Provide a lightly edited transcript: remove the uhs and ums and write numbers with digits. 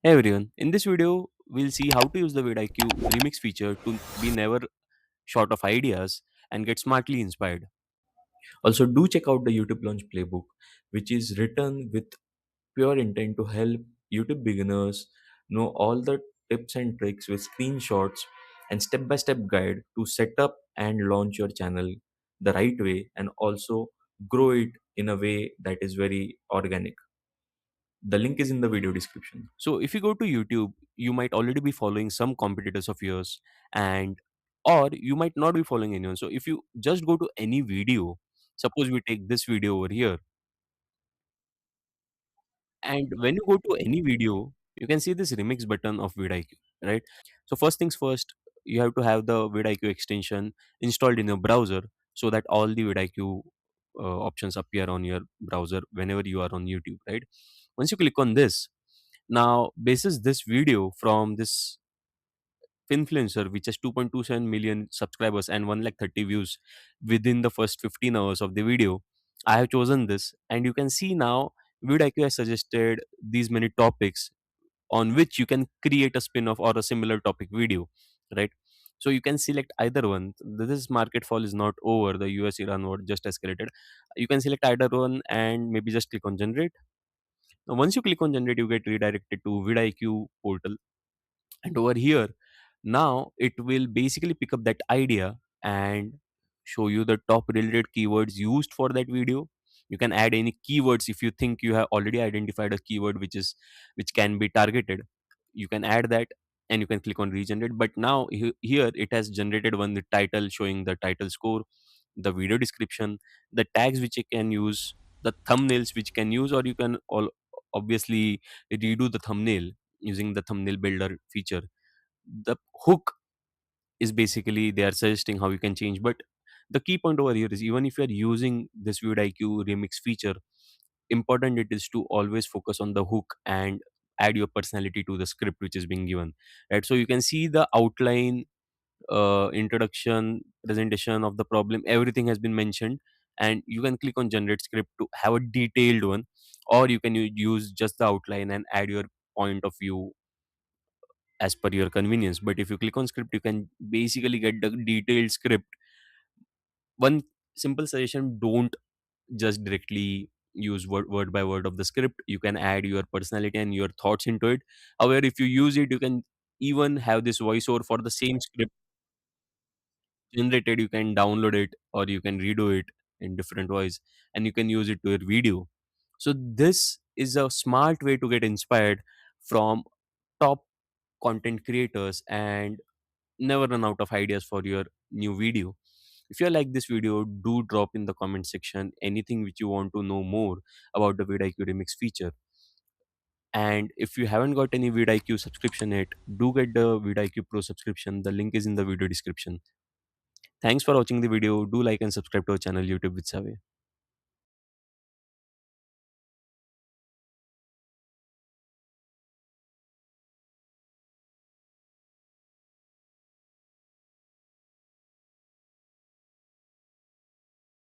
Hey everyone, in this video, we'll see how to use the vidIQ remix feature to be never short of ideas and get smartly inspired. Also, do check out the YouTube Launch Playbook, which is written with pure intent to help YouTube beginners know all the tips and tricks with screenshots and step by step guide to set up and launch your channel the right way and also grow it in a way that is very organic. The link is in the video description. So if you go to YouTube, you might already be following some competitors of yours, and or you might not be following anyone. So if you just go to any video, suppose we take this video over here, and when you go to any video, you can see this remix button of vidIQ, right? So first things first, you have to have the vidIQ extension installed in your browser so that all the vidIQ options appear on your browser whenever you are on YouTube, right? Once you click on this, now, basis this video from this influencer, which has 2.27 million subscribers and 1 lakh 30 views within the first 15 hours of the video, I have chosen this. And you can see now, vidIQ has suggested these many topics on which you can create a spin off or a similar topic video, right? So you can select either one. This market fall is not over. The US Iran war just escalated. You can select either one and maybe just click on generate. Now, once you click on generate, you get redirected to vidIQ portal, and over here, now it will basically pick up that idea and show you the top related keywords used for that video. You can add any keywords if you think you have already identified a keyword which can be targeted. You can add that and you can click on regenerate. But now here it has generated one the title showing the title score, the video description, the tags which you can use, the thumbnails which you can use, or you can all obviously redo the thumbnail using the thumbnail builder feature. The hook is basically they are suggesting how you can change, but the key point over here is even if you are using this vidIQ remix feature, important it is to always focus on the hook and add your personality to the script which is being given, right? So you can see the outline, introduction, presentation of the problem, everything has been mentioned, and you can click on generate script to have a detailed one, or you can use just the outline and add your point of view as per your convenience. But if you click on script, you can basically get the detailed script. One simple suggestion: don't just directly use word by word of the script. You can add your personality and your thoughts into it. However, if you use it, you can even have this voiceover for the same script generated. You can download it or you can redo it in different voice, and you can use it to your video. So this is a smart way to get inspired from top content creators and never run out of ideas for your new video. If you like this video, do drop in the comment section anything which you want to know more about the vidIQ remix feature. And if you haven't got any vidIQ subscription yet, do get the vidIQ Pro subscription. The link is in the video description. Thanks for watching the video. Do like and subscribe to our channel YouTube with Saave.